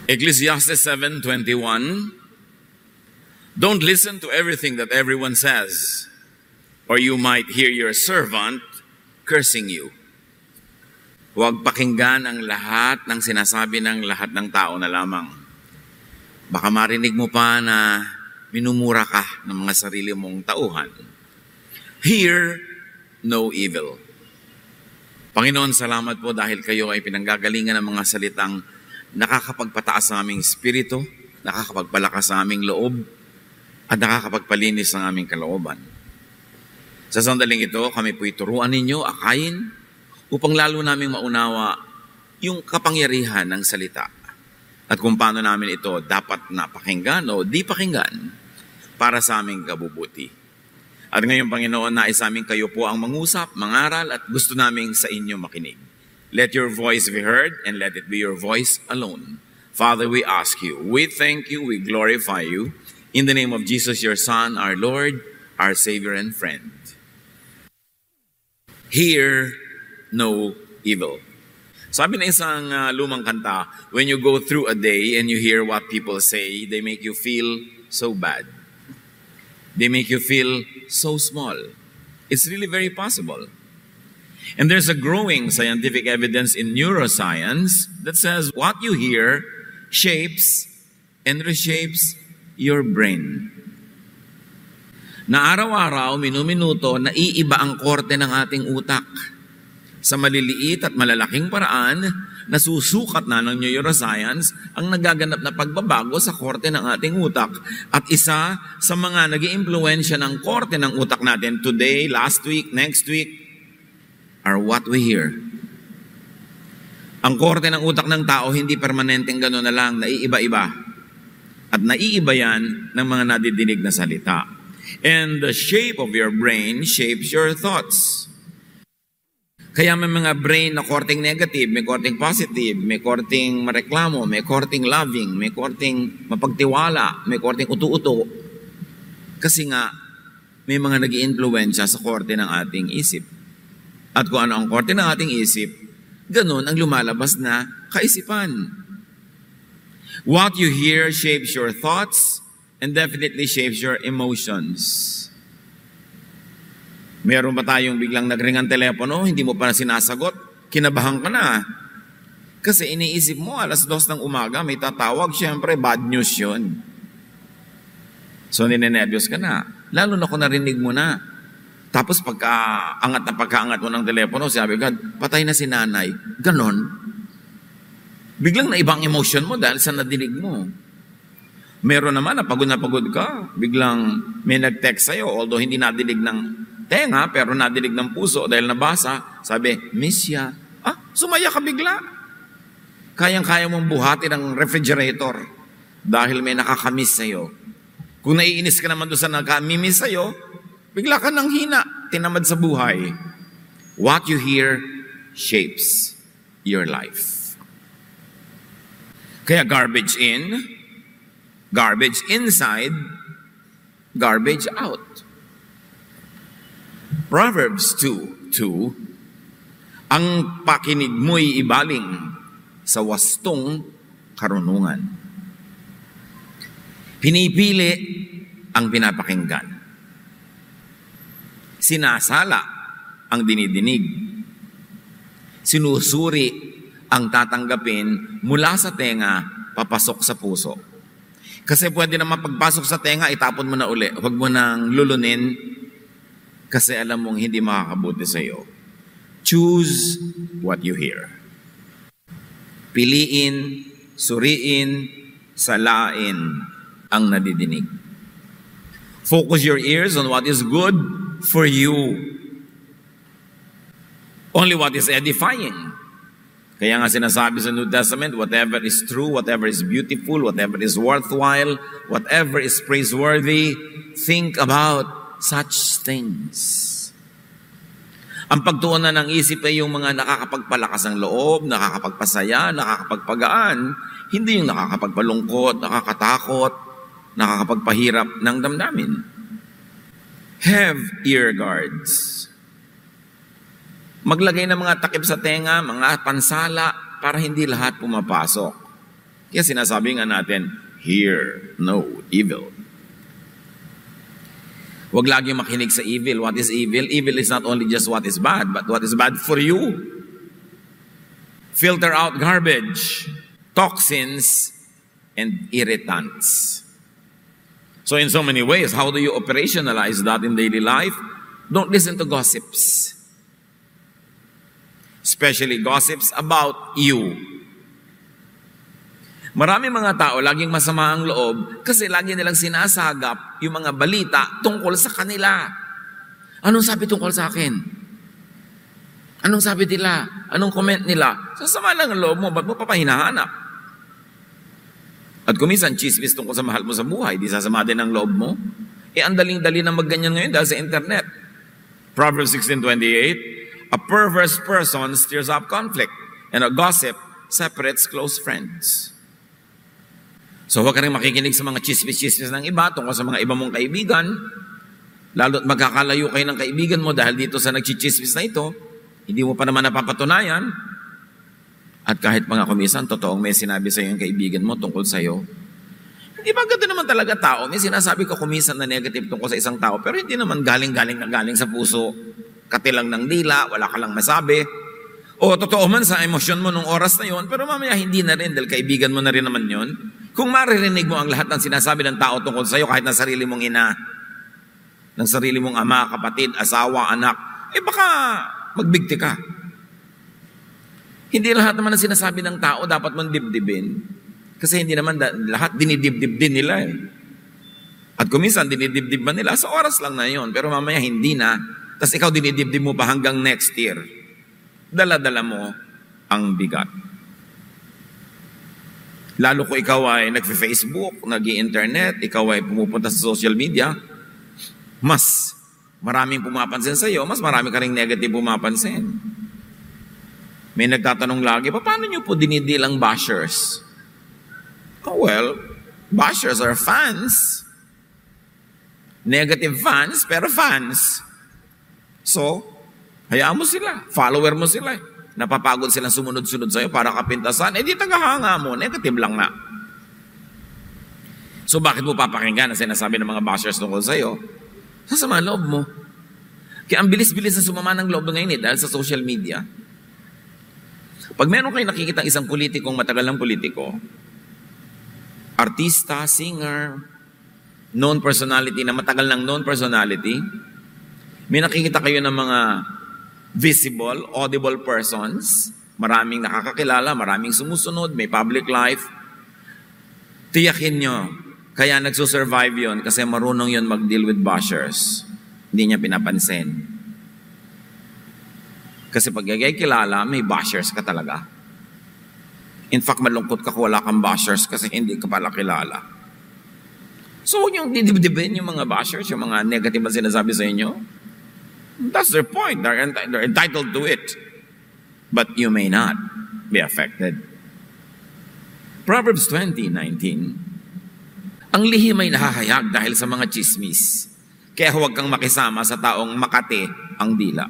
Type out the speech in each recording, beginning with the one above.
Ecclesiastes 7:21. Don't listen to everything that everyone says, or you might hear your servant cursing you. Huwag pakinggan ang lahat ng sinasabi ng lahat ng tao na lamang. Baka marinig mo pa na minumura ka ng mga sarili mong tauhan. Hear no evil. Panginoon, salamat po dahil kayo ay pinanggagalingan ng mga salitang nakakapagpataas sa aming espiritu, nakakapagpalakas sa aming loob, at nakakapagpalinis ng aming kalooban. Sa sandaling ito, kami po'y turuan ninyo, akayin, upang lalo naming maunawa yung kapangyarihan ng salita at kung paano namin ito dapat napakinggan o di pakinggan para sa aming kabubuti. At ngayon, Panginoon, nais namin kayo po ang mangusap, mangaral at gusto naming sa inyo makinig. Let your voice be heard and let it be your voice alone. Father, we ask you, we thank you, we glorify you, in the name of Jesus, your Son, our Lord, our Savior and friend. Hear no evil. Sabi ng isang lumang kanta, when you go through a day and you hear what people say, they make you feel so bad. They make you feel so small. It's really very possible. And there's a growing scientific evidence in neuroscience that says what you hear shapes and reshapes your brain. Na araw-araw, minuminuto, naiiba ang korte ng ating utak. Sa maliliit at malalaking paraan, nasusukat na ng neuroscience ang nagaganap na pagbabago sa korte ng ating utak. At isa sa mga nag-iimpluwensya ng korte ng utak natin today, last week, next week, are what we hear. Ang korte ng utak ng tao hindi permanenteng gano'n na lang, naiiba-iba. At naiiba yan ng mga nadidinig na salita. And the shape of your brain shapes your thoughts. Kaya may mga brain na korteng negative, may korteng positive, may korteng mareklamo, may korteng loving, may korteng mapagtiwala, may korteng utu-uto. Kasi nga, may mga nag-iimpluwensya sa korte ng ating isip. At kung ano ang korte ng ating isip, ganun ang lumalabas na kaisipan. What you hear shapes your thoughts and definitely shapes your emotions. Meron ba tayong biglang nagring ang telepono, hindi mo pa sinasagot, kinabahan ka na. Kasi iniisip mo, 2:00 ng umaga, may tatawag, syempre, bad news yun. So, ninenervyos ka na. Lalo na kung narinig mo na. Tapos, pagkaangat mo ng telepono, sabi ka, patay na si nanay. Ganon. Biglang na ibang emotion mo dahil sa nadinig mo. Meron naman na pagod ka. Biglang may nag-text sa'yo, although hindi nadinig ng tenga, pero nadinig ng puso dahil nabasa, sabi, miss ya. Sumaya ka bigla. Kayang-kaya mong buhatin ang refrigerator dahil may nakakamiss sa'yo. Kung naiinis ka naman doon sa nakamimiss sa'yo, bigla ka nang hina, tinamad sa buhay. What you hear shapes your life. Kaya garbage in, garbage inside, garbage out. Proverbs 2:2, ang pakinig mo'y ibaling sa wastong karunungan. Pinipili ang pinapakinggan. Sinasala ang dinidinig. Sinusuri ang tatanggapin mula sa tenga papasok sa puso. Kasi pwede naman pagpasok sa tenga, itapon mo na uli. Huwag mo nang lulunin kasi alam mong hindi makakabuti sa iyo. Choose what you hear. Piliin, suriin, salain ang nadidinig. Focus your ears on what is good for you. Only what is edifying. Kaya nga sinasabi sa New Testament, whatever is true, whatever is beautiful, whatever is worthwhile, whatever is praiseworthy, think about such things. Ang pagtuunan ng isip ay yung mga nakakapagpalakas ng loob, nakakapagpasaya, nakakapagpagaan, hindi yung nakakapagpalungkot, nakakatakot, nakakapagpahirap ng damdamin. Have ear guards. Maglagay ng mga takip sa tenga, mga pansala, para hindi lahat pumapasok. Kaya sinasabi nga natin, hear no evil. Huwag lagi makinig sa evil. What is evil? Evil is not only just what is bad, but what is bad for you. Filter out garbage, toxins, and irritants. So in so many ways, how do you operationalize that in daily life? Don't listen to gossips. Especially gossips about you. Marami mga tao laging masama ang loob kasi lagi nilang sinasagap yung mga balita tungkol sa kanila. Anong sabi tungkol sa akin? Anong sabi nila? Anong comment nila? Sasama lang ang loob mo, ba't mo papahinahanap? At kung minsan, chismis tungkol sa mahal mo sa buhay, di sasama din ang loob mo. Ang daling-dali na magganyan ngayon dahil sa internet. Proverbs 16:28, a perverse person stirs up conflict, and a gossip separates close friends. So huwag ka rin makikinig sa mga chismis-chismis ng iba tungkol sa mga iba mong kaibigan, lalo't magkakalayo kayo ng kaibigan mo dahil dito sa nagchichismis na ito, hindi mo pa naman napapatunayan. At kahit mga kumisan, totoong may sinabi sa iyo yung kaibigan mo tungkol sa iyo, hindi ba ganda naman talaga tao? May sinasabi ka kumisan na negative tungkol sa isang tao, pero hindi naman galing sa puso, katilang ng dila, wala ka lang masabi. O totoo man sa emosyon mo nung oras na yon, pero mamaya hindi na rin dahil kaibigan mo na rin naman yon. Kung maririnig mo ang lahat ng sinasabi ng tao tungkol sa iyo, kahit ng sarili mong ina, ng sarili mong ama, kapatid, asawa, anak, baka magbigti ka. Hindi lahat naman ang sinasabi ng tao dapat mong dibdibin. Kasi hindi naman lahat dinidibdib din nila eh. At kung minsan dinidibdib ba nila, sa oras lang na yon. Pero mamaya hindi na. Tapos ikaw dinidibdib mo pa hanggang next year. Dala-dala mo ang bigat. Lalo kung ikaw ay nag-Facebook, nag-i-internet, ikaw ay pumupunta sa social media, mas maraming pumapansin sa iyo, mas marami ka ring negative pumapansin. May nagtatanong lagi, paano nyo po dinidilang bashers? Oh, well, bashers are fans. Negative fans, pero fans. So, hayaan mo sila. Follower mo sila. Napapagod silang sumunod-sunod sa'yo para kapintasan. Di tagahanga mo. Negative lang nga. So, bakit mo papakinggan ang sinasabi ng mga bashers tungkol sa'yo? Sasama loob mo. Kaya ang bilis-bilis na sumama ng loob ngayon dahil sa social media. Pag meron kayo nakikita isang politikong matagal ng politiko, artista, singer, known personality na matagal ng known personality, may nakikita kayo ng mga visible, audible persons, maraming nakakakilala, maraming sumusunod, may public life, tiyakin nyo, kaya nagsusurvive yon kasi marunong yon mag-deal with bashers. Hindi niya pinapansin. Kasi pag gagay kilala, may bashers ka talaga. In fact, malungkot ka kung wala kang bashers kasi hindi ka pala kilala. So, huwag niyong didibdibin yung mga bashers, yung mga negative na sinasabi sa inyo. That's their point. They're entitled to it. But you may not be affected. Proverbs 20:19. Ang lihim ay nahahayag dahil sa mga chismis. Kaya huwag kang makisama sa taong makati ang dila.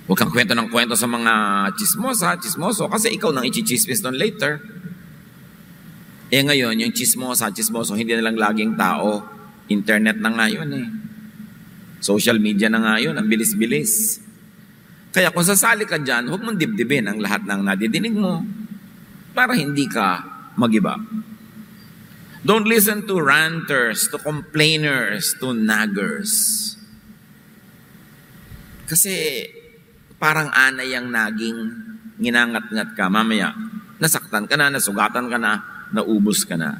Huwag kang kwento ng kwento sa mga chismoso, kasi ikaw nang ichichismis nun later. Ngayon, yung chismoso, hindi na lang laging tao. Internet na nga yun eh. Social media na nga yun, ang bilis-bilis. Kaya kung sasali ka dyan, huwag mong dibdibin ang lahat ng nadidinig mo para hindi ka magiba. Don't listen to ranters, to complainers, to naggers. Kasi parang anay ang naging nginangat-ngat ka. Mamaya, nasaktan ka na, nasugatan ka na, naubos ka na.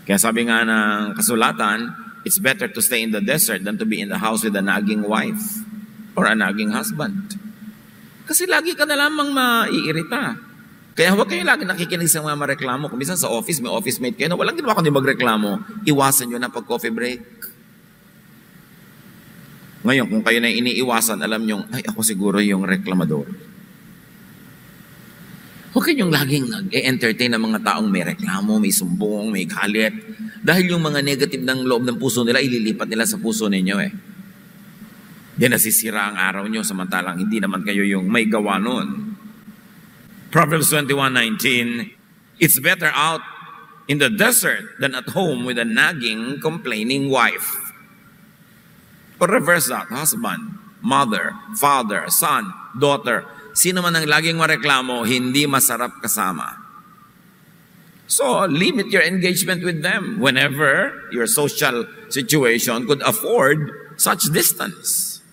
Kaya sabi nga ng kasulatan, it's better to stay in the desert than to be in the house with a nagging wife or a nagging husband. Kasi lagi ka na lamang maiirita. Kaya huwag kayo lagi nakikinig sa mga mareklamo. Kung minsan sa office, may office mate kayo na walang ginawa kundi magreklamo, iwasan nyo na pag coffee break. Ngayon, kung kayo na iniiwasan, alam nyo, ay ako siguro yung reklamador. Huwag kayong laging nag-entertain ng mga taong may reklamo, may sumbong, may galit. Dahil yung mga negative ng loob ng puso nila, ililipat nila sa puso ninyo eh. Di nasisira ang araw nyo, samantalang hindi naman kayo yung may gawa nun. Proverbs 21:19, It's better out in the desert than at home with a nagging, complaining wife. Or reverse that, husband, mother, father, son, daughter. Sino man ang laging mareklamo, hindi masarap kasama. So, limit your engagement with them whenever your social situation could afford such distance.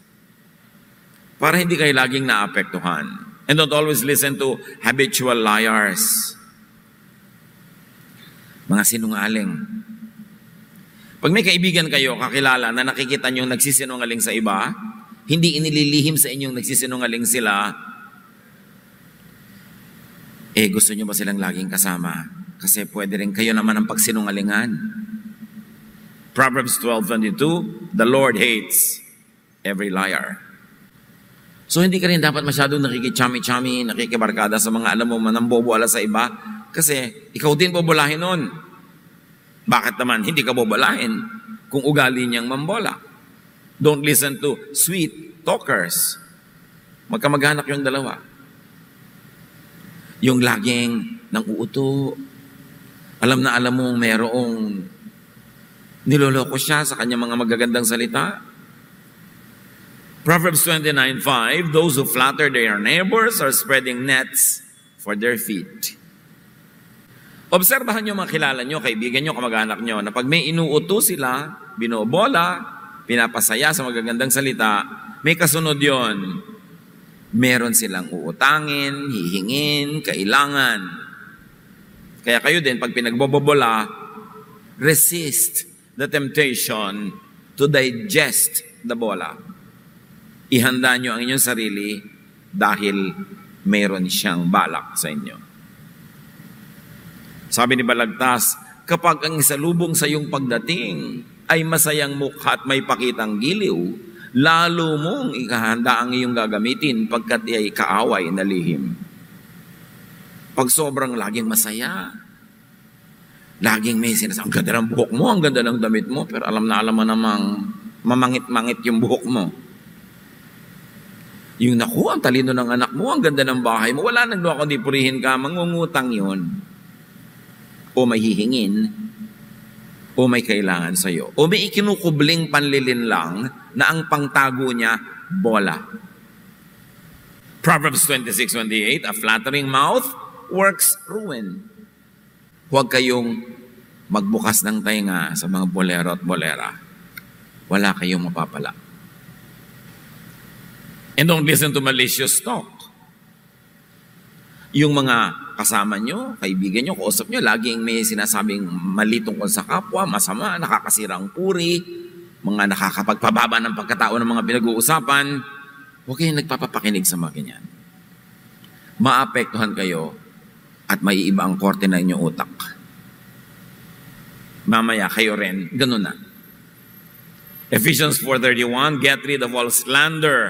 Para hindi kayo laging naapektuhan. And don't always listen to habitual liars. Mga sinungaling. Pag may kaibigan kayo, kakilala, na nakikita nyo nagsisinungaling sa iba, hindi inililihim sa inyong nagsisinungaling sila, gusto nyo ba silang laging kasama? Kasi pwede rin kayo naman ang pagsinungalingan. Proverbs 12:22, the Lord hates every liar. So hindi ka rin dapat masyadong nakikichami-chami, nakikibarkada sa mga alam mo manambobola sa iba, kasi ikaw din bobolahin nun. Bakit naman hindi ka bobolahin kung ugali niyang mambola? Don't listen to sweet talkers. Magkamag-anak yung dalawa. Yung laging nang uuto. Alam na alam mong merong niloloko siya sa kanyang mga magagandang salita. Proverbs 29:5, those who flatter their neighbors are spreading nets for their feet. Obserbahan nyo mga kilala nyo, kaibigan nyo, kamag-anak nyo, na pag may inuuto sila, binobola, pinapasaya sa magagandang salita, may kasunod yon. Meron silang uutangin, hihingin, kailangan. Kaya kayo din, pag pinagbobobola, resist the temptation to digest the bola. Ihanda nyo ang inyong sarili dahil meron siyang balak sa inyo. Sabi ni Balagtas, kapag ang isalubong sa iyong pagdating ay masayang mukha at may pakitang giliw, lalo mong ikahanda ang iyong gagamitin pagkat ay kaaway na lihim. Pag sobrang laging masaya, laging may sinasabi, ang ganda ng buhok mo, ang ganda ng damit mo, pero alam na alam mo namang mamangit-mangit yung buhok mo. Yung naku, ang talino ng anak mo, ang ganda ng bahay mo, wala nagluwa kundi purihin ka, mangungutang yun. O may hihingin, o may kailangan sa'yo. O may ikinukubling panlilin lang na ang pangtago niya, bola. Proverbs 26:28, a flattering mouth works ruin. Huwag kayong magbukas ng tainga sa mga bolero at bolera. Wala kayong mapapala. And don't listen to malicious talk. Yung mga kasama nyo, kaibigan nyo, kausap nyo, laging may sinasabing mali tungkol sa kapwa, masama, nakakasirang puri, mga nakakapagpababa ng pagkatao ng mga pinag-uusapan. Huwag kayong nagpapapakinig sa mga ganyan. Maapektuhan kayo at maiiba ang korte na inyong utak. Mamaya kayo rin, ganun na. Ephesians 4:31, get rid of all slander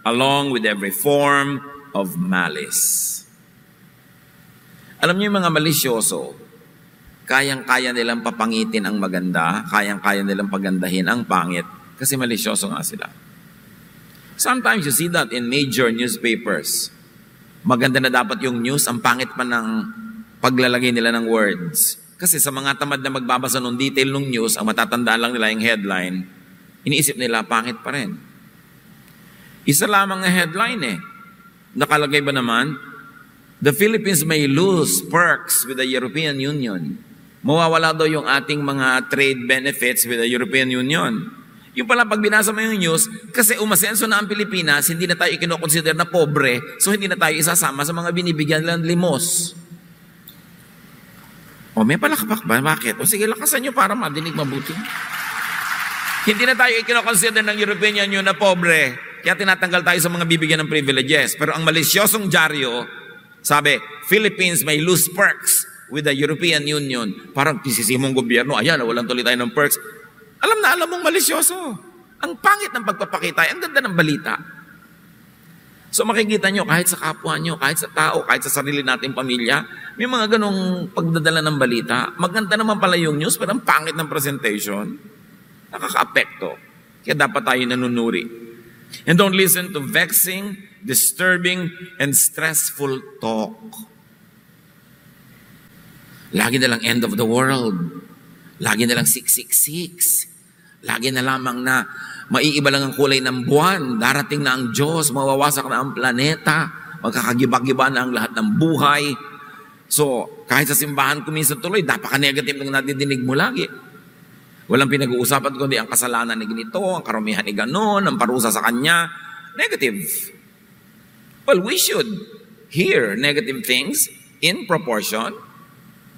along with every form of malice. Alam niyo yung mga malisyoso, kayang-kaya nilang papangitin ang maganda, kayang-kaya nilang pagandahin ang pangit, kasi malisyoso nga sila. Sometimes you see that in major newspapers. Maganda na dapat yung news, ang pangit pa ng paglalagay nila ng words. Kasi sa mga tamad na magbabasa ng detail ng news, ang matatandaan lang nila yung headline, iniisip nila, pangit pa rin. Isa lamang na headline Nakalagay ba naman, the Philippines may lose perks with the European Union. Mawawala daw yung ating mga trade benefits with the European Union. Yung pala, pag binasa mo yung news, kasi umasenso na ang Pilipinas, hindi na tayo ikinoconsider na pobre, so hindi na tayo isasama sa mga binibigyan lang limos. O may palakpak ba? Bakit? O sige, lakasan nyo para madinig mabuti. Hindi na tayo ikinoconsider ng European Union na pobre, kaya tinatanggal tayo sa mga bibigyan ng privileges. Pero ang malisyosong dyaryo, sabi, Philippines may lose perks with the European Union. Parang pisisimong gobyerno, ayan, walang tuloy tayo ng perks. Alam na alam mong malisyoso. Ang pangit ng pagpapakita, ang ganda ng balita. So makikita nyo, kahit sa kapwa nyo, kahit sa tao, kahit sa sarili nating pamilya, may mga ganong pagdadala ng balita. Maganda naman pala yung news, pero ang pangit ng presentation. Nakaka-apekto. Kaya dapat tayo nanunuri. And don't listen to vexing, disturbing, and stressful talk. Lagi na lang end of the world. Lagi na lang 666. Lagi na lamang na maiiba lang ang kulay ng buwan. Darating na ang Diyos, mawawasak na ang planeta, magkakagiba-giba na ang lahat ng buhay. So, kahit sa simbahan ko minsan tuloy, napaka-negative ng nadidinig mo lagi. Walang pinag-uusapan kundi ang kasalanan ni ganito, ang karumihan ni ganon, ang parusa sa kanya. Negative. Well, we should hear negative things in proportion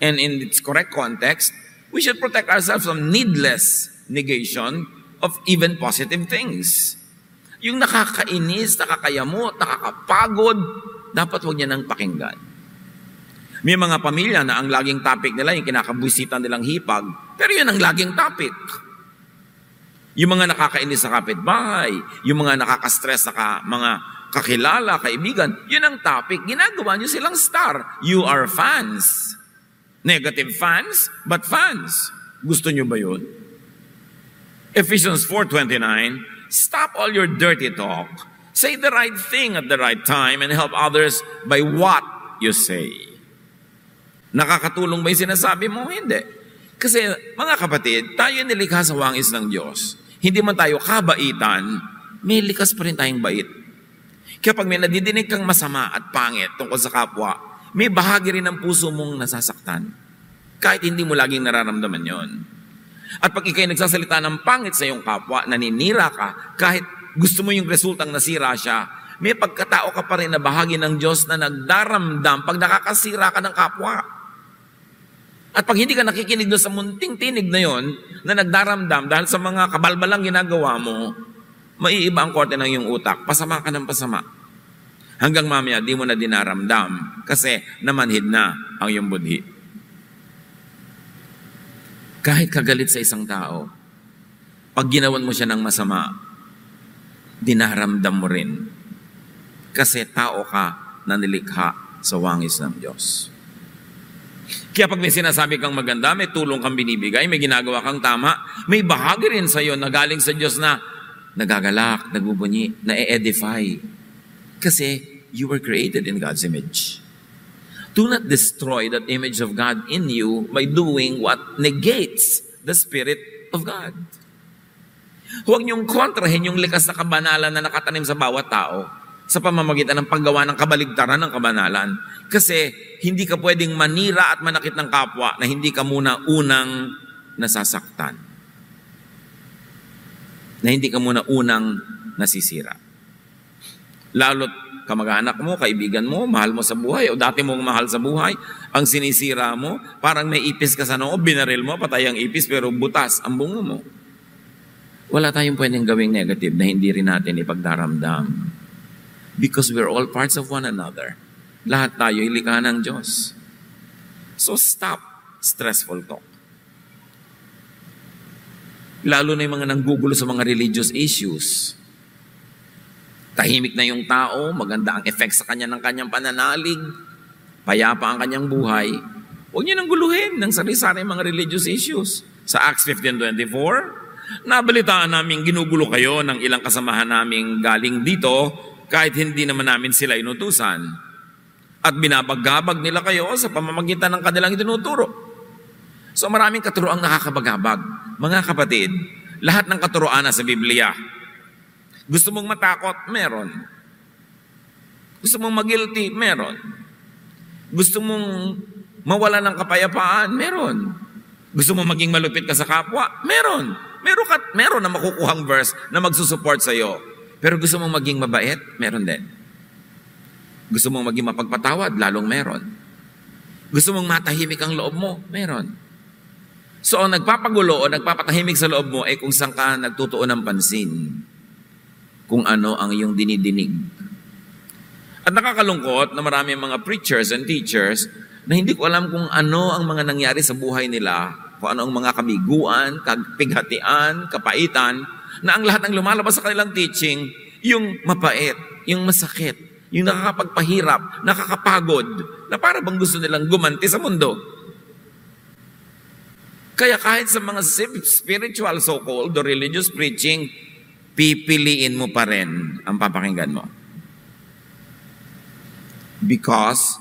and in its correct context. We should protect ourselves from needless negation of even positive things. Yung nakakainis, nakakayamot, nakakapagod, dapat huwag niya nang pakinggan. May mga pamilya na ang laging topic nila, yung kinakabwisitan nilang hipag, pero yun ang laging topic. Yung mga nakakainis sa kapitbahay, yung mga nakaka-stress sa mga kakilala, kaibigan, yun ang topic. Ginagawa nyo silang star. You are fans. Negative fans, but fans. Gusto nyo ba yun? Ephesians 4:29, stop all your dirty talk. Say the right thing at the right time and help others by what you say. Nakakatulong ba yung sinasabi mo? Hindi. Kasi mga kapatid, tayo nilikha sa wangis ng Diyos. Hindi man tayo kabaitan, may likas pa rin tayong bait. Kaya pag may nadidinig kang masama at pangit tungkol sa kapwa, may bahagi rin ng puso mong nasasaktan. Kahit hindi mo laging nararamdaman yon. At pag ikay nagsasalita ng pangit sa iyong kapwa, naninira ka, kahit gusto mo yung resultang nasira siya, may pagkatao ka pa rin na bahagi ng Diyos na nagdaramdam pag nakakasira ka ng kapwa. At pag hindi ka nakikinig doon sa munting tinig na yon, na nagdaramdam dahil sa mga kabalbalang ginagawa mo, maiiba ang korte ng iyong utak, pasama ka ng pasama. Hanggang mamaya, di mo na dinaramdam kasi namanhid na ang iyong budhi. Kahit kagalit sa isang tao, pag ginawan mo siya ng masama, dinaramdam mo rin. Kasi tao ka na nilikha sa wangis ng Diyos. Kaya pag may sinasabi kang maganda, may tulong kang binibigay, may ginagawa kang tama, may bahagi rin sa iyo na galing sa Diyos na nagagalak, nagbubunyi, na-edify. Kasi you were created in God's image. Do not destroy that image of God in you by doing what negates the Spirit of God. Huwag niyong kontrahin yung likas na kabanalan na nakatanim sa bawat tao sa pamamagitan ng paggawa ng kabaligtaran ng kabanalan. Kasi hindi ka pwedeng manira at manakit ng kapwa na hindi ka muna unang nasasaktan. Na hindi ka muna unang nasisira. Lalo't kamag-anak mo, kaibigan mo, mahal mo sa buhay, o dati mong mahal sa buhay, ang sinisira mo, parang may ipis ka sa noo, binaril mo, patay ang ipis, pero butas ang bungo mo. Wala tayong pwedeng gawing negative na hindi rin natin ipagdaramdam. Because we're all parts of one another. Lahat tayo ilikha ng Diyos. So stop stressful talk. Lalo na yung mga nanggugulo sa mga religious issues. Tahimik na yung tao, maganda ang effect sa kanya ng kanyang pananalig, payapa ang kanyang buhay. Huwag niyo nang guluhin ng sari-sari mga religious issues. Sa Acts 15:24, nabalitaan namin ginugulo kayo ng ilang kasamahan naming galing dito kahit hindi naman namin sila inutusan. At binabagabag nila kayo sa pamamagitan ng kanilang itinuturo. So maraming katuroang nakakabagabag. Mga kapatid, lahat ng katuroan na sa Biblia. Gusto mong matakot? Meron. Gusto mong mag-guilty? Meron. Gusto mong mawala ng kapayapaan? Meron. Gusto mong maging malupit ka sa kapwa? Meron. Meron na makukuhang verse na magsusupport sa iyo. Pero gusto mong maging mabait? Meron din. Gusto mong maging mapagpatawad? Lalong meron. Gusto mong matahimik ang loob mo? Meron. So, ang nagpapagulo o nagpapatahimik sa loob mo ay kung saan ka nagtutuon ng pansin. Kung ano ang iyong dinidinig. At nakakalungkot na marami mga preachers and teachers na hindi ko alam kung ano ang mga nangyari sa buhay nila, kung ano ang mga kabiguan, kapighatian, kapaitan, na ang lahat ng lumalabas sa kanilang teaching, yung mapait, yung masakit, yung nakakapagpahirap, nakakapagod, na para bang gusto nilang gumanti sa mundo. Kaya kahit sa mga spiritual so-called or religious preaching, pipiliin mo pa rin ang papakinggan mo. Because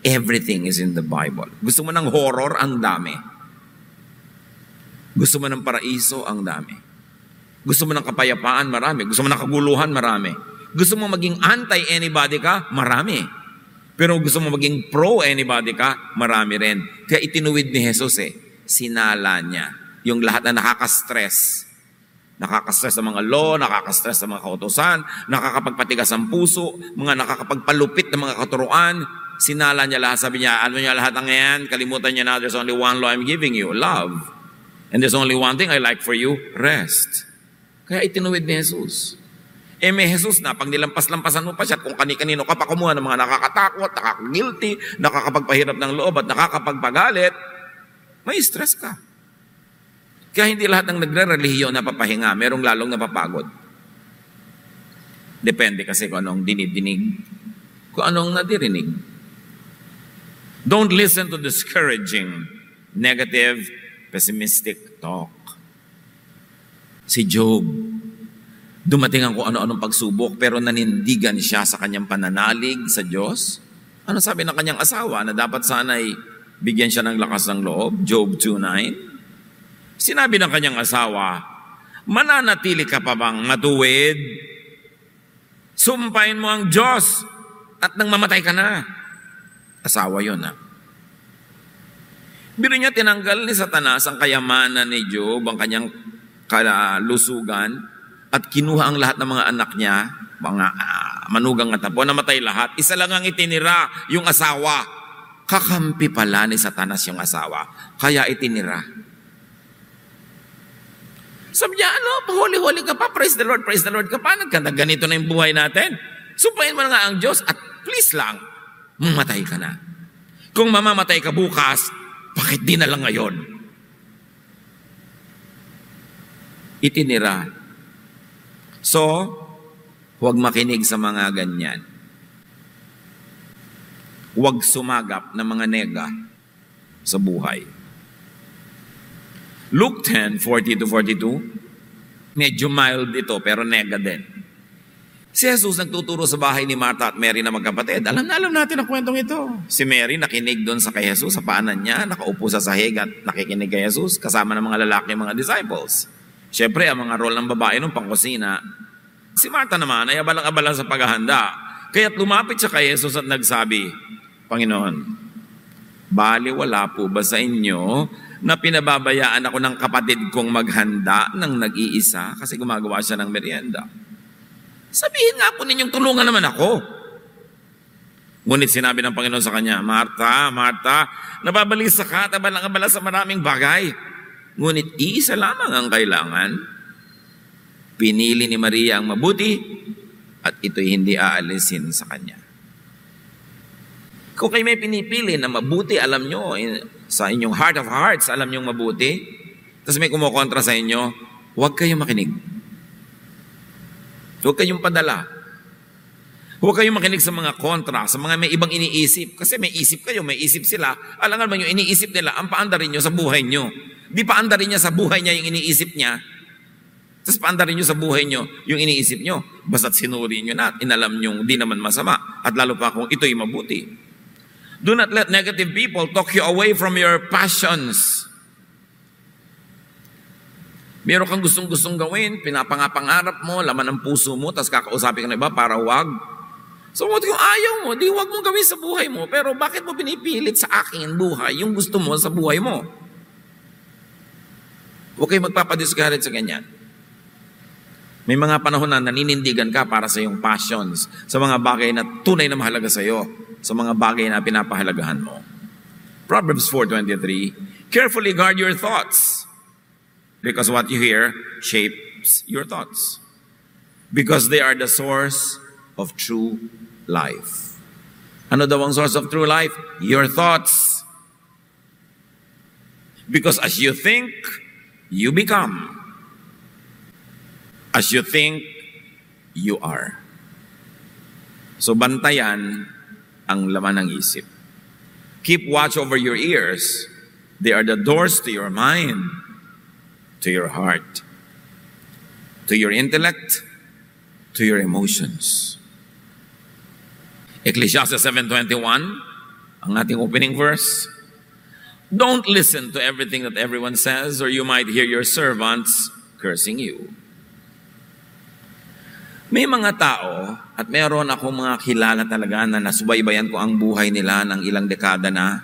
Everything is in the Bible. Gusto mo ng horror? Ang dami. Gusto mo ng paraiso? Ang dami. Gusto mo ng kapayapaan? Marami. Gusto mo ng kaguluhan? Marami. Gusto mo maging anti-anybody ka? Marami. Pero gusto mo maging pro-anybody ka? Marami rin. Kaya itinuwid ni Jesus sinala niya yung lahat na nakaka-stress. Nakaka-stress sa mga law, nakaka-stress sa mga kautusan, nakakapagpatigas ang puso, mga nakakapagpalupit ng mga katuruan. Sinala niya lahat. Sabi niya, ano niya lahat ng yan? Kalimutan niya na, there's only one law I'm giving you, love. And there's only one thing I like for you, rest. Kaya itinuwid ni Jesus. May Jesus na, pag nilampas-lampasan mo pa siya, kung kani-kanino ka pa kumuha ng mga nakakatakot, nakaka-guilty, nakakapagpahirap ng loob at nakakapagpagalit, may stress ka. Kaya hindi lahat ng nagre-relihiyon napapahinga, merong lalong napapagod. Depende kasi kung anong dinidinig, kung anong nadirinig. Don't listen to discouraging, negative, pessimistic talk. Si Job, dumating ang kung ano-anong pagsubok, pero nanindigan siya sa kanyang pananalig sa Diyos. Ano sabi ng kanyang asawa na dapat sana'y bigyan siya ng lakas ng loob? Job 2:9. Sinabi ng kanyang asawa, mananatili ka pa bang matuwid? Sumpain mo ang Diyos at nang mamatay ka na. Asawa yun Biro niya, tinanggal ni Satanas ang kayamanan ni Job, ang kanyang kalusugan, at kinuha ang lahat ng mga anak niya, mga manugang at apo, namatay lahat. Isa lang ang itinira, yung asawa. Kakampi pala ni Satanas yung asawa, kaya itinira. Sabi niya, pahuli-huli ka pa, praise the Lord ka pa, ganito na yung buhay natin. Sumpahin mo na nga ang Diyos at please lang, mamatay ka na. Kung mamamatay ka bukas, bakit di na lang ngayon? Itinira. So, huwag makinig sa mga ganyan. Huwag sumagap ng mga nega sa buhay. Luke 10:40-42, medyo mild ito pero nega din. Si Jesus nagtuturo sa bahay ni Martha at Mary na magkapatid. Alam natin ang kwentong ito. Si Mary nakinig doon sa kay Jesus, sa paanan niya, nakaupo sa sahig at nakikinig kay Jesus kasama ng mga lalaki, mga disciples. Siyempre, ang mga role ng babae nung pangkusina. Si Martha naman ay abalang-abala sa paghahanda. Kaya't lumapit siya kay Jesus at nagsabi, Panginoon, baliwala po ba sa inyo na pinababayaan ako ng kapatid kong maghanda ng nag-iisa kasi gumagawa siya ng merienda? Sabihin nga po ninyong tulungan naman ako. Ngunit sinabi ng Panginoon sa kanya, Martha, nababalisa ka at abalang-abala sa maraming bagay. Ngunit iisa lamang ang kailangan. Pinili ni Maria ang mabuti at ito'y hindi aalisin sa kanya. Kung kayo may pinipili na mabuti, alam nyo, sa inyong heart of hearts, alam nyo mabuti, tapos may kumukontra sa inyo, huwag kayong makinig. Huwag kayong padala. Huwag kayong makinig sa mga kontra, sa mga may ibang iniisip. Kasi may isip kayo, may isip sila. Alangan ba yung iniisip nila, ang paandarin nyo sa buhay nyo. Di paandarin niya sa buhay niya yung iniisip niya. Tapos paandarin nyo sa buhay nyo yung iniisip nyo. Basta't sinuri nyo na at inalam nyo di naman masama. At lalo pa kung ito'y mabuti. Do not let negative people talk you away from your passions. Meron kang gustong-gustong gawin, pinapangarap mo, laman ng puso mo, tapos kakausapin ka na iba para wag. So, kung ayaw mo, di wag mong gawin sa buhay mo, pero bakit mo pinipilit sa akin buhay yung gusto mo sa buhay mo? Huwag kayong magpapadiscourage sa ganyan. May mga panahon na naninindigan ka para sa iyong passions, sa mga bagay na tunay na mahalaga sa iyo, sa mga bagay na pinapahalagahan mo. Proverbs 4:23, carefully guard your thoughts, because what you hear shapes your thoughts. Because they are the source of true life. Ano daw ang source of true life? Your thoughts. Because as you think, you become. As you think, you are. So bantayan ang laman ng isip. Keep watch over your ears. They are the doors to your mind, to your heart, to your intellect, to your emotions. Ecclesiastes 7:21, Ang ating opening verse. Don't listen to everything that everyone says, or you might hear your servants cursing you. May mga tao, at meron akong mga kilala talaga na nasubaybayan ko ang buhay nila ng ilang dekada na,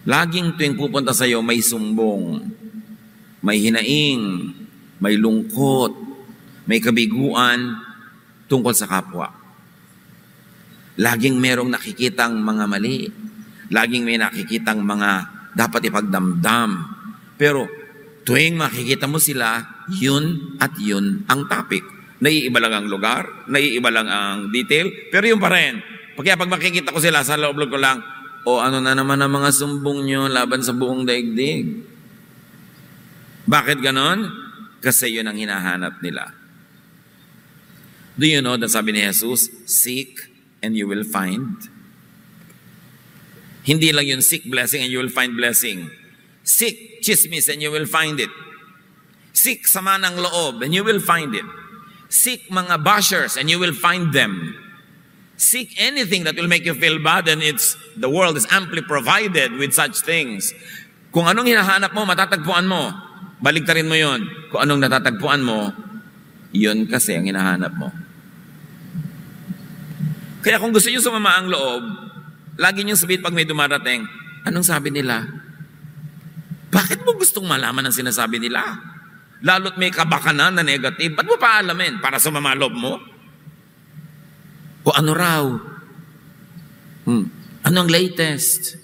laging tuwing pupunta sa iyo may sumbong, may hinaing, may lungkot, may kabiguan tungkol sa kapwa. Laging merong nakikitang mga mali. Laging may nakikitang mga dapat ipagdamdam. Pero tuwing makikita mo sila, yun at yun ang topic. Naiiba lang ang lugar, naiiba lang ang detail, pero yun pa rin. Kaya pag makikita ko sila, sa loob ko lang, ano na naman ang mga sumbong nyo laban sa buong daigdig. Bakit ganon? Kasi yun ang hinahanap nila. Do you know that sabi ni Jesus, seek and you will find? Hindi lang yun, seek blessing and you will find blessing. Seek chismis and you will find it. Seek sama ng loob and you will find it. Seek mga bashers and you will find them. Seek anything that will make you feel bad and the world is amply provided with such things. Kung anong hinahanap mo, matatagpuan mo. Baligtarin mo yon. Kung anong natatagpuan mo, yun kasi ang hinahanap mo. Kaya kung gusto nyo sumama ang loob, lagi nyo sabihin pag may dumarating, anong sabi nila? Bakit mo gustong malaman ang sinasabi nila? Lalo't may kabakanan na negative. Ba't mo pa alamin? Para sumama loob mo? O ano raw? Anong latest?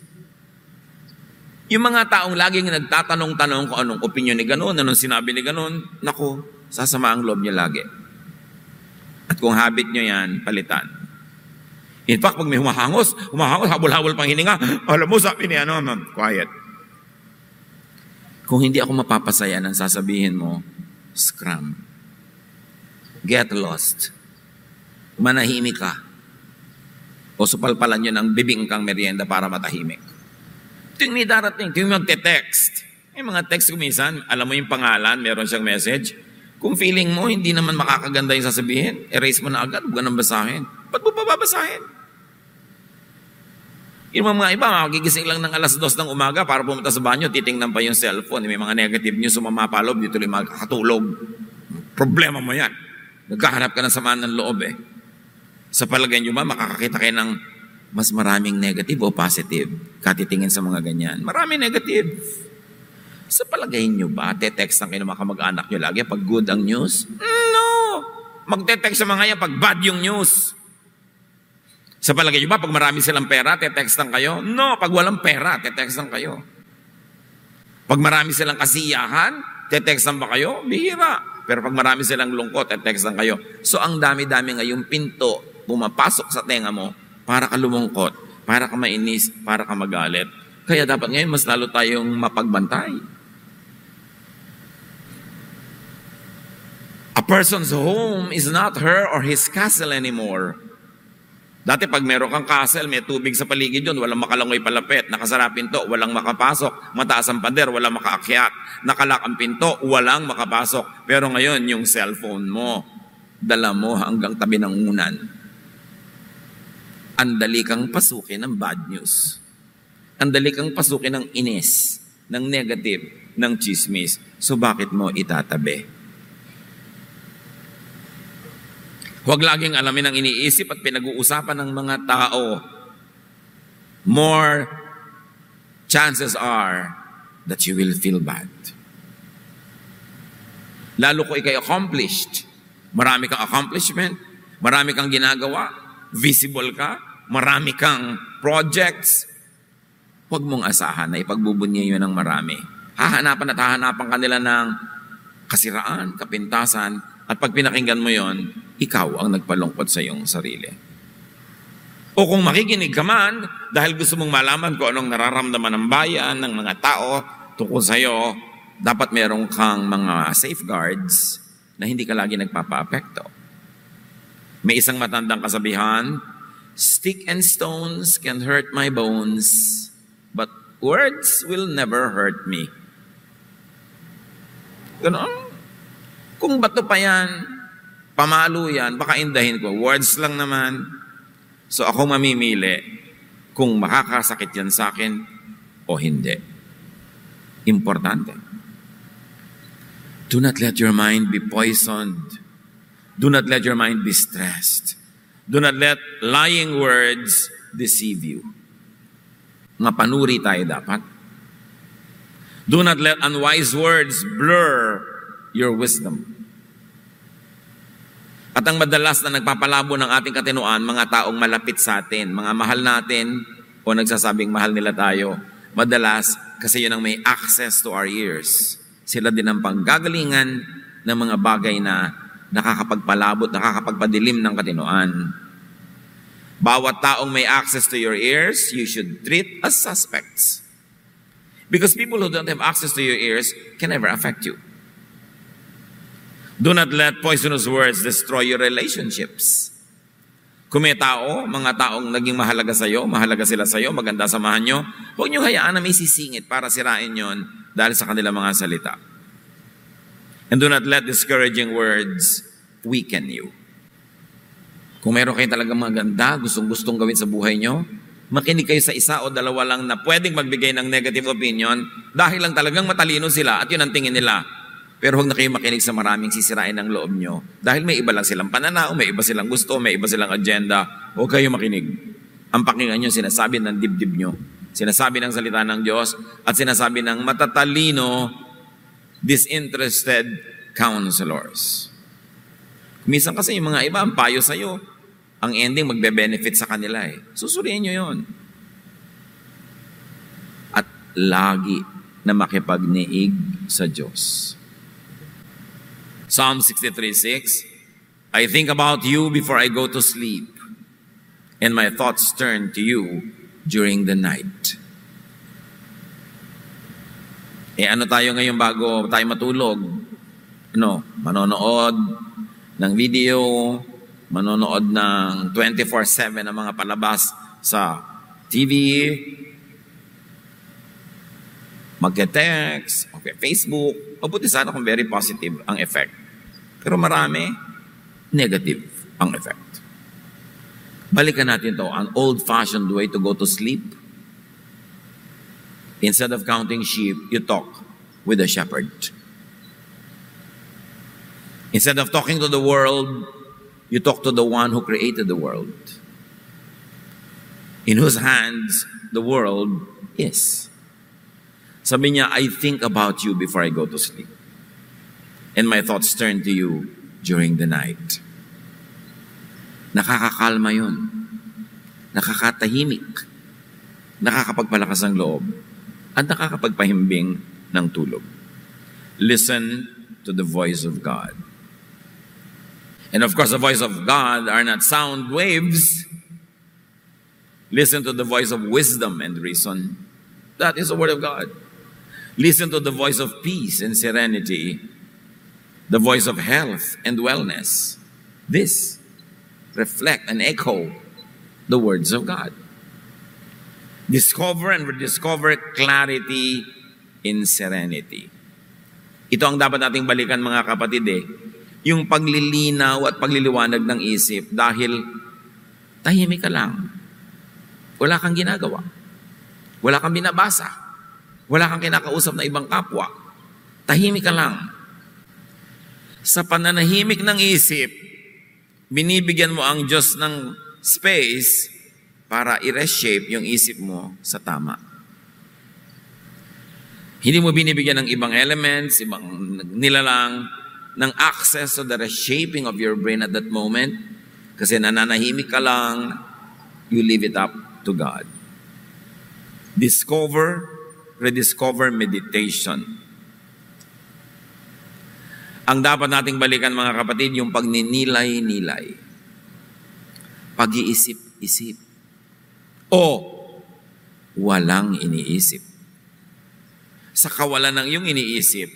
Yung mga taong laging nagtatanong-tanong kung anong opinion ni ganun, anong sinabi ni ganun, naku, sasama ang loob niya lagi. At kung habit nyo yan, palitan. In fact, pag may humahangos, habol-habol pang hininga, alam mo, sabi ni quiet. Kung hindi ako mapapasaya ng sasabihin mo, scram. Get lost. Manahimik ka. O supalpalan yun ng bibing kang merienda para matahimik. Tuwing may darating, tuwing magte-text. May mga text ko minsan, alam mo yung pangalan, meron siyang message. Kung feeling mo, hindi naman makakaganda yung sasabihin, erase mo na agad, huwag nang basahin. Ba't mo pa babasahin? Yung mga iba, magigising lang ng alas 2 ng umaga para pumunta sa banyo, titingnan pa yung cellphone. May mga negative news sumamapalob, dito lang makakatulog. Problema mo yan. Nagkahanap ka ng samaan ng loob eh. Sa palagay nyo ba, makakakita kayo ng mas maraming negative o positive? Katitingin sa mga ganyan. Maraming negative. Sa palagay nyo ba, te-text ang kayo ng mga kamag-anak nyo lagi pag good ang news? No! Magte-text sa mga yan pag bad yung news. Sa palagay nyo ba, pag marami silang pera, te-textan kayo? No, pag walang pera, te-textan kayo. Pag marami silang kasiyahan, te-textan ba kayo? Bihira. Pero pag marami silang lungkot, te-textan kayo. So ang dami-dami ngayong pinto, pumapasok sa tenga mo, para ka lumungkot, para ka mainis, para ka magalit. Kaya dapat ngayon, mas lalo tayong mapagbantay. A person's home is not her or his castle anymore. Dati pag meron kang castle, may tubig sa paligid yun, walang makalangoy palapit, nakasara pinto, walang makapasok, mataas ang pader, walang makaakyat, nakalak ang pinto, walang makapasok. Pero ngayon, yung cellphone mo, dala mo hanggang tabi ng unan. Andali kang pasukin ng bad news. Andali kang pasukin ng inis, ng negative, ng chismis. So bakit mo itatabi? Huwag laging alamin ang iniisip at pinag-uusapan ng mga tao. More chances are that you will feel bad. Lalo ko ikay accomplished. Marami kang accomplishment, marami kang ginagawa, visible ka, marami kang projects. Huwag mong asahan na ipagbubunyi yun ng marami. Hahanapan at hahanapan kanila ng kasiraan, kapintasan, at pag pinakinggan mo yon, ikaw ang nagpalungkot sa iyong sarili. O kung makikinig ka man, dahil gusto mong malaman kung anong nararamdaman ng bayan, ng mga tao tungkol sa iyo, dapat meron kang mga safeguards na hindi ka lagi nagpapa-apekto. May isang matandang kasabihan, stick and stones can hurt my bones, but words will never hurt me. Ganon. Kung bato pa yan, pamalo yan, baka indahin ko. Words lang naman. So ako mamimili. kung makakasakit yan sa akin o hindi. Importante. Do not let your mind be poisoned. Do not let your mind be stressed. Do not let lying words deceive you. Mga panuri tayo dapat. Do not let unwise words blur your wisdom. At ang madalas na nagpapalabo ng ating katinuan, mga taong malapit sa atin, mga mahal natin o nagsasabing mahal nila tayo, madalas kasi yun ang may access to our ears. Sila din ang panggagalingan ng mga bagay na nakakapagpalabot, nakakapagpadilim ng katinuan. Bawat taong may access to your ears, you should treat as suspects. Because people who don't have access to your ears can never affect you. Do not let poisonous words destroy your relationships. Kung may tao, mga taong naging mahalaga sa'yo, mahalaga sila sa'yo, maganda samahan nyo, huwag nyo hayaan na may sisingit para sirain yon dahil sa kanilang mga salita. And do not let discouraging words weaken you. Kung meron kayo talagang maganda, gustong-gustong gawin sa buhay nyo, makinig kayo sa isa o dalawa lang na pwedeng magbigay ng negative opinion dahil lang talagang matalino sila at yun ang tingin nila. Pero huwag na kayo makinig sa maraming sisirain ng loob nyo dahil may iba lang silang pananaw, may iba silang gusto, may iba silang agenda. Huwag kayo makinig. Ang pakinggan nyo, sinasabi ng dibdib nyo, sinasabi ng salita ng Diyos, at sinasabi ng matatalino, disinterested counselors. Minsan kasi yung mga iba, ang payo sa'yo, ang ending magbe-benefit sa kanila eh. Susuriin nyo yun. At lagi na makipagniig sa Diyos. Psalm 63:6, I think about you before I go to sleep, and my thoughts turn to you during the night. Ano tayo ngayon bago tayo matulog? Manonood ng video, manonood ng 24/7 ng mga palabas sa TV, magte-text, Facebook. Mabuti sana kung very positive ang effect. Pero marami, negative ang effect. Balikan natin to, an old-fashioned way to go to sleep. Instead of counting sheep, you talk with a shepherd. Instead of talking to the world, you talk to the one who created the world, in whose hands the world is. Sabi niya, I think about you before I go to sleep, and my thoughts turn to you during the night. Nakakakalma yun. Nakakatahimik. Nakakapagpalakas ng loob. At nakakapagpahimbing ng tulog. Listen to the voice of God. And of course, the voice of God are not sound waves. Listen to the voice of wisdom and reason. That is the word of God. Listen to the voice of peace and serenity. The voice of health and wellness. This reflect and echo the words of God. Discover and rediscover clarity in serenity. Ito ang dapat nating balikan, mga kapatid yung paglilinaw at pagliliwanag ng isip dahil tahimik ka lang. Wala kang ginagawa. Wala kang binabasa. Wala kang kinakausap na ibang kapwa. Tahimik ka lang. Sa pananahimik ng isip, binibigyan mo ang Diyos ng space para i-reshape yung isip mo sa tama. Hindi mo binibigyan ng ibang elements, ibang nilalang, ng access to the reshaping of your brain at that moment. Kasi nananahimik ka lang, you leave it up to God. Discover, rediscover meditation. Ang dapat nating balikan, mga kapatid, yung pagninilay-nilay. Pag-iisip-isip. O walang iniisip. Sa kawalan ng iyong iniisip,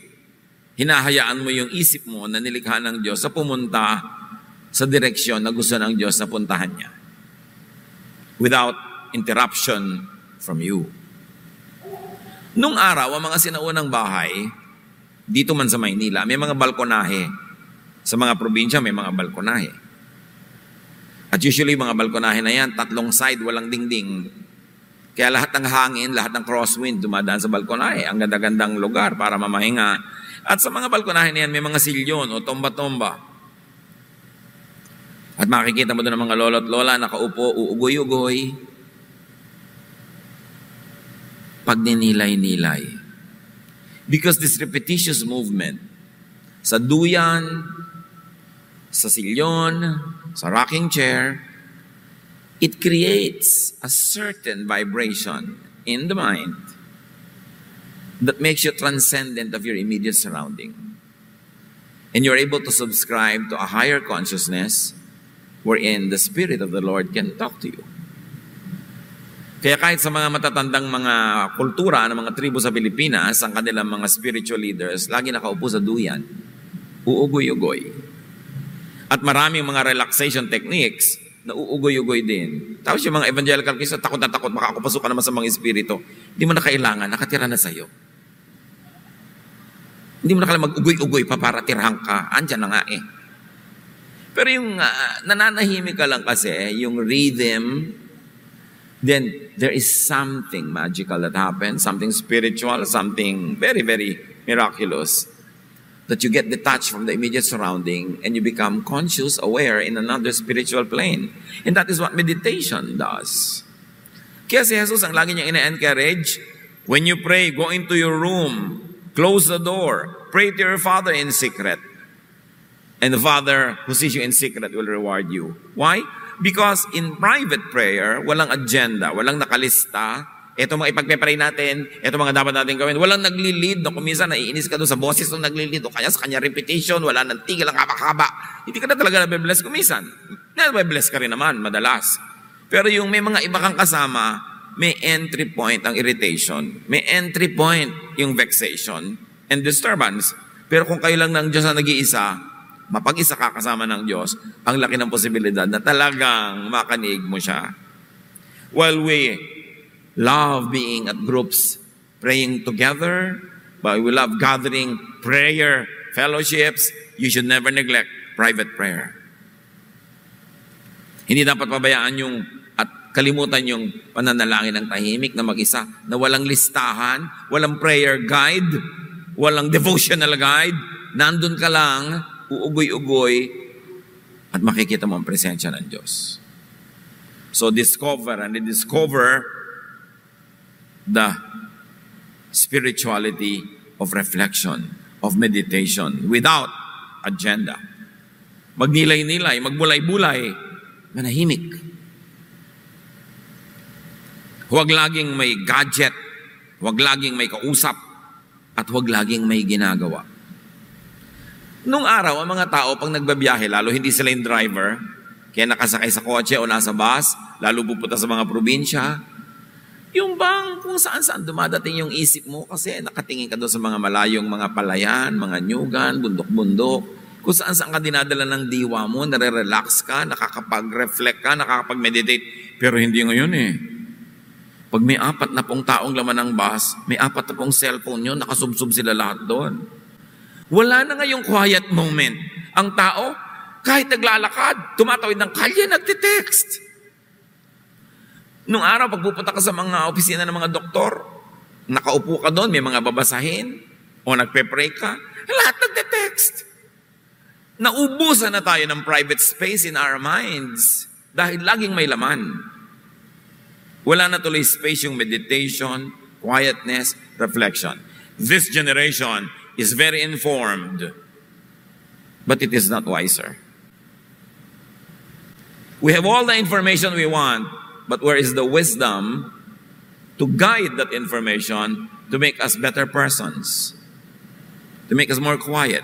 hinahayaan mo yung isip mo na nilikha ng Diyos sa pumunta sa direksyon na gusto ng Diyos na puntahan niya. Without interruption from you. Nung araw, ang mga sinaunang bahay, dito man sa Maynila, may mga balkonahe. Sa mga probinsya, may mga balkonahe. At usually, mga balkonahe na yan, 3 side, walang dingding. Kaya lahat ng hangin, lahat ng crosswind dumadaan sa balkonahe. Ang ganda-gandang lugar para mamahinga. At sa mga balkonahe na yan, may mga silyon o tomba-tomba. At makikita mo doon ang mga lolo at lola nakaupo, uugoy-ugoy. Pagninilay-nilay. Because this repetitious movement, sa duyan, sa silyon, sa rocking chair, it creates a certain vibration in the mind that makes you transcendent of your immediate surrounding. And you're able to subscribe to a higher consciousness wherein the Spirit of the Lord can talk to you. Kaya kahit sa mga matatandang mga kultura ng mga tribo sa Pilipinas, ang kanilang mga spiritual leaders, lagi nakaupo sa duyan, uugoy-ugoy. At maraming mga relaxation techniques na uugoy-ugoy din. Tapos yung mga evangelical Christian, takot na takot, makakapasok ka naman sa mga espiritu. Hindi mo na kailangan, nakatira na sa'yo. Hindi mo na kailangan mag-ugoy-ugoy pa para tirhan ka. Andyan na nga eh. Pero yung nananahimik ka lang kasi, yung rhythm, then there is something magical that happens, something spiritual, something very, very miraculous, that you get detached from the immediate surrounding and you become conscious, aware in another spiritual plane. And that is what meditation does. Kaya si Jesus ang lagi niyang ina-encourage, when you pray, go into your room, close the door, pray to your Father in secret. And the Father who sees you in secret will reward you. Why? Because in private prayer, walang agenda, walang nakalista. Ito mga ipagpe-pray natin, ito mga dapat natin gawin. Walang nagli-lead, no? Kung minsan naiinis ka doon sa boses nung nagli-lead, o kaya sa kanya repetition, wala nang tigil, ang haba-haba. Hindi ka na talaga nabibless kung minsan. Nabibless ka rin naman, madalas. Pero yung may mga iba kang kasama, may entry point ang irritation. May entry point yung vexation and disturbance. Pero kung kayo lang ng Diyos na nag-iisa, mapag-isa ka kasama ng Diyos, ang laki ng posibilidad na talagang makanig mo siya. While we love being at groups, praying together, but we love gathering prayer fellowships, you should never neglect private prayer. Hindi dapat pabayaan yung at kalimutan yung pananalangin ng tahimik na mag-isa, na walang listahan, walang prayer guide, walang devotional guide, nandun ka lang, uugoy-ugoy, at makikita mo ang presensya ng Diyos. So discover and rediscover the spirituality of reflection, of meditation, without agenda. Magnilay-nilay, magbulay-bulay, manahimik. Huwag laging may gadget, huwag laging may kausap, at huwag laging may ginagawa. Nung araw, ang mga tao, pag nagbabiyahe, lalo hindi sila yung driver, kaya nakasakay sa kotse o nasa bus, lalo pupunta sa mga probinsya, yung bang kung saan-saan dumadating yung isip mo kasi nakatingin ka doon sa mga malayong mga palayan, mga nyugan, bundok-bundok, kung saan-saan ka dinadala ng diwa mo, nare-relax ka, nakakapag-reflect ka, nakakapag-meditate. Pero hindi ngayon eh. Pag may 40 taong laman ng bus, may 40 cellphone yun, nakasubsub sila lahat doon. Wala na ngayong quiet moment. Ang tao, kahit naglalakad, tumatawid ng kalye, nagtitext. Nung araw, pagpupunta ka sa mga opisina ng mga doktor, nakaupo ka doon, may mga babasahin, o nagpe-pray ka, lahat nagte-text. Naubusan na tayo ng private space in our minds dahil laging may laman. Wala na tuloy space yung meditation, quietness, reflection. This generation is very informed, but it is not wiser. We have all the information we want, but where is the wisdom to guide that information to make us better persons? To make us more quiet.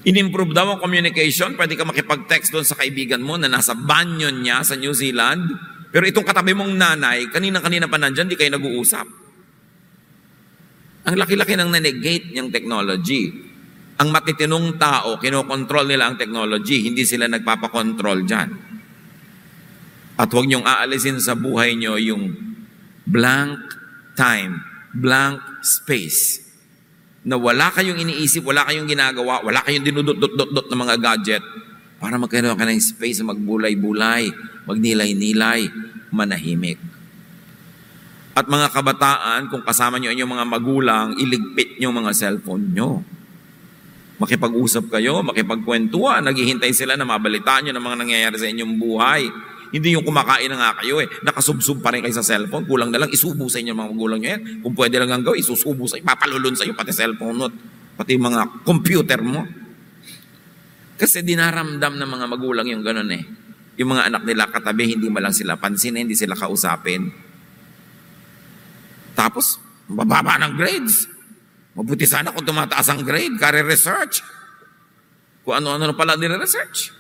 In-improve daw ang communication, pwede ka makipag-text doon sa kaibigan mo na nasa banyo niya sa New Zealand, pero itong katabi mong nanay, kanina-kanina pa nandyan, di kayo nag-uusap. Ang laki-laki ng na-negate niyang technology. Ang matitinong tao, kinokontrol nila ang technology, hindi sila nagpapakontrol dyan. At huwag niyong aalisin sa buhay niyo yung blank time, blank space, na wala kayong iniisip, wala kayong ginagawa, wala kayong dinudot-dot-dot ng mga gadget, para magkaroon ka ng space na magbulay-bulay, magnilay-nilay, manahimik. At mga kabataan, kung kasama nyo inyong mga magulang, iligpit nyo mga cellphone nyo. Makipag-usap kayo, makipagkwentuhan, naghihintay sila na mabalitaan nyo ng mga nangyayari sa inyong buhay. Hindi yung kumakain na nga kayo nakasubsub pa rin kayo sa cellphone, kulang na lang isubo sa inyong mga magulang nyo yan. Kung pwede lang ang gawin, isusubo sa iyo, papalulun sa iyo, pati cellphone mo, pati mga computer mo. Kasi dinaramdam ng mga magulang yung ganun Yung mga anak nila katabi, hindi man lang sila pansin, hindi sila kausapin. Tapos, mababa ng grades. Mabuti sana kung tumataas ang grade, career research. Kung ano-ano pala nire-research.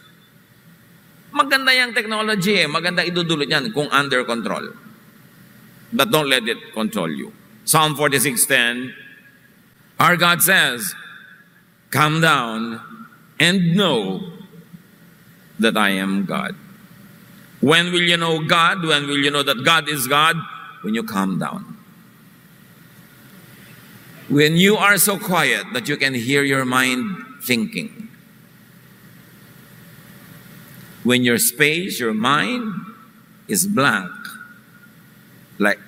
Maganda yung technology maganda idudulot yan kung under control. But don't let it control you. Psalm 46:10, our God says, "Come down and know that I am God." When will you know God? When will you know that God is God? When you calm down. When you are so quiet that you can hear your mind thinking. When your space, your mind is blank. Like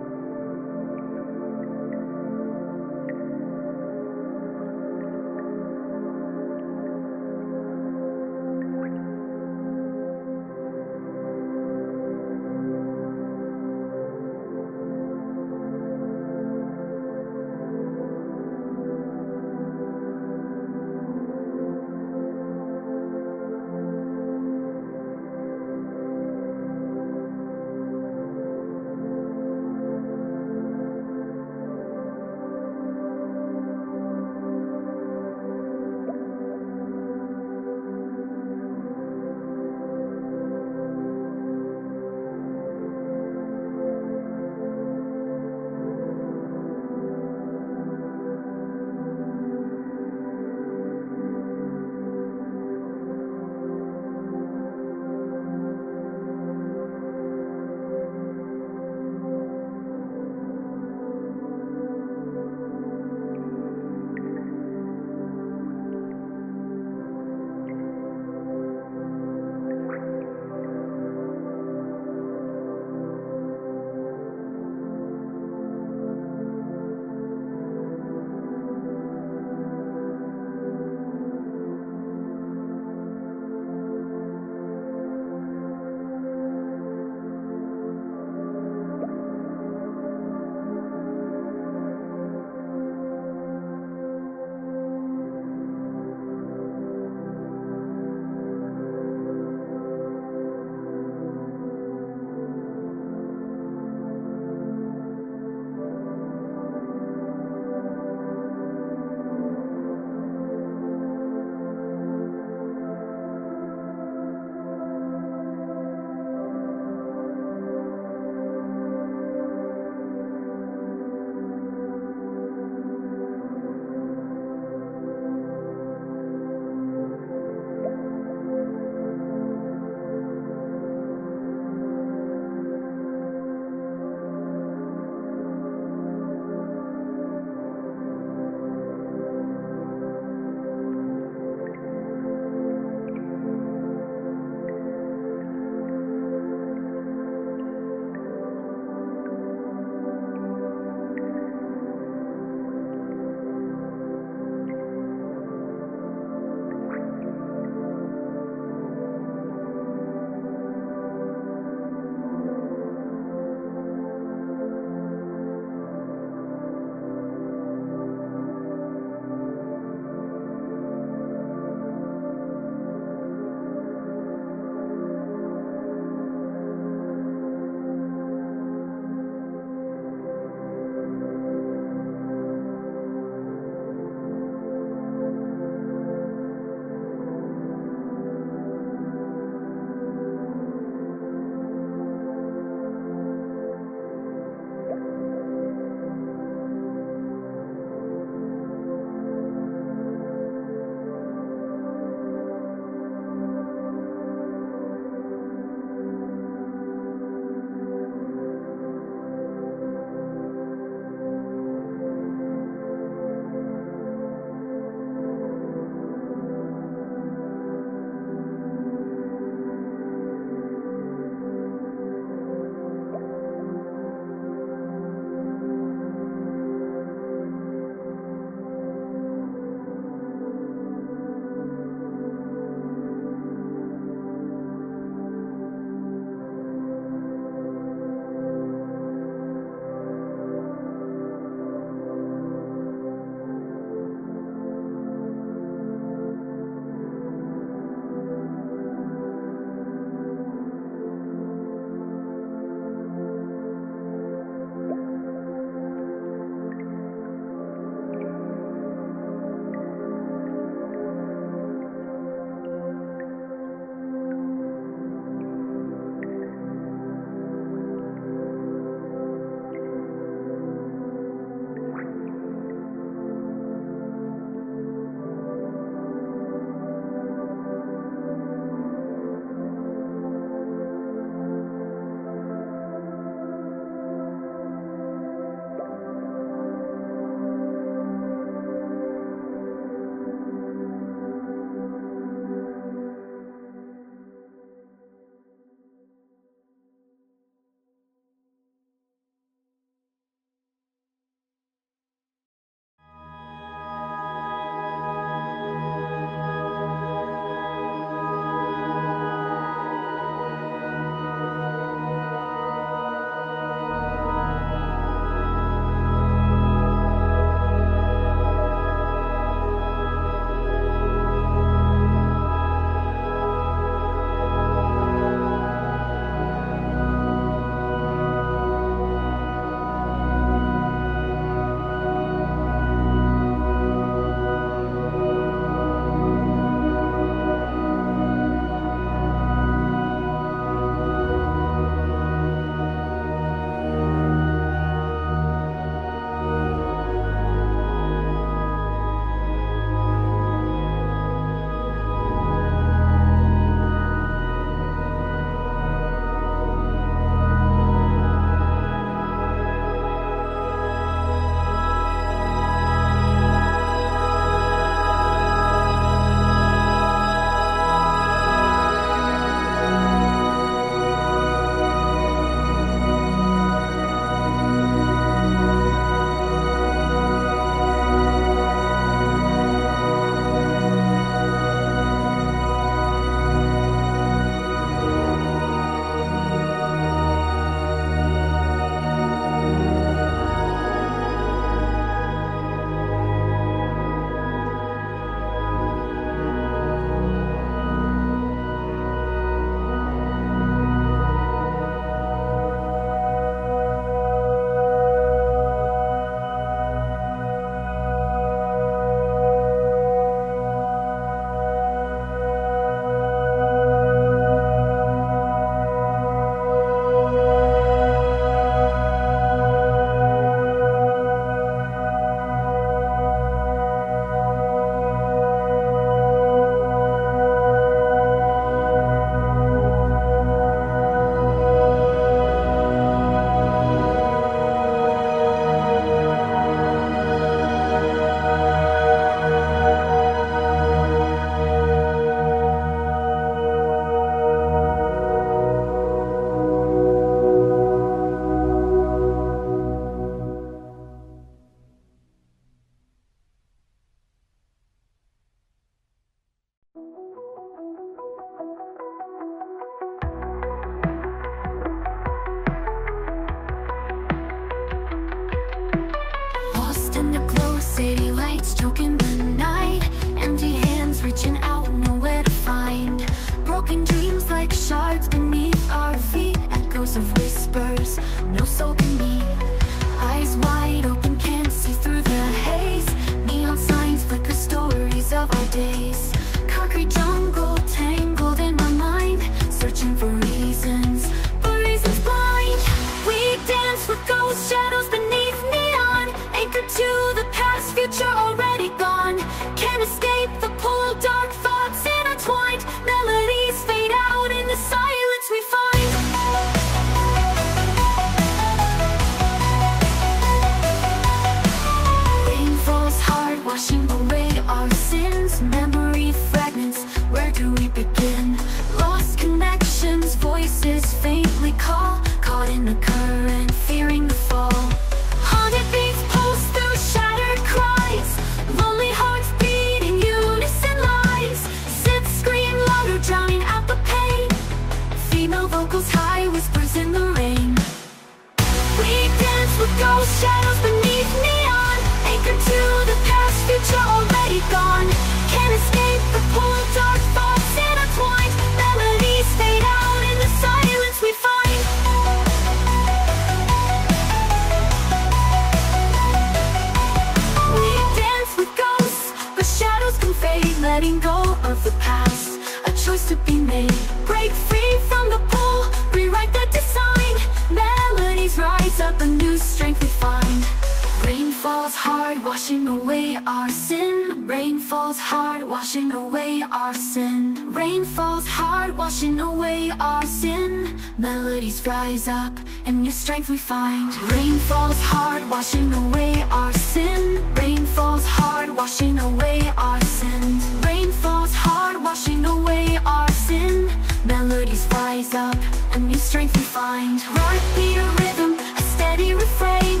falls hard, washing away our sin. Rain falls hard, washing away our sin. Rain falls hard, washing away our sin. Melodies rise up, and new strength we find. Rain falls hard, washing away our sin. Rain falls hard, washing away our sin. Rain falls hard, washing away our sin. Melodies rise up, and new strength we find. Heartbeat, a rhythm, a steady refrain,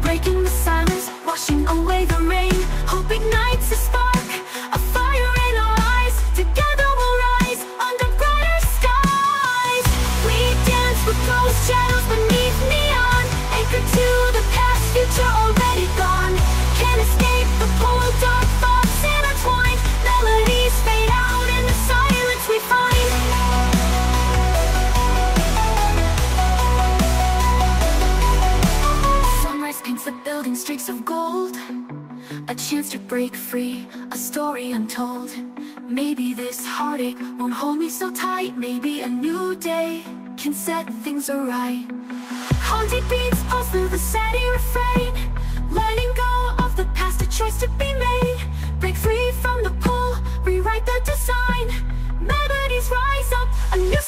breaking the silence, washing away the rain. Hope ignites a spark, a fire in our eyes. Together we'll rise under brighter skies. We dance with ghost shadows beneath neon, anchored to the past, future already gone. Can't escape the pull, dark thoughts intertwined. Melodies fade out in the silence we find. Paints the building streaks of gold, a chance to break free, a story untold. Maybe this heartache won't hold me so tight. Maybe a new day can set things right. Haunting beats pulse through the steady refrain, letting go of the past, a choice to be made. Break free from the pull, rewrite the design. Melodies rise up, a new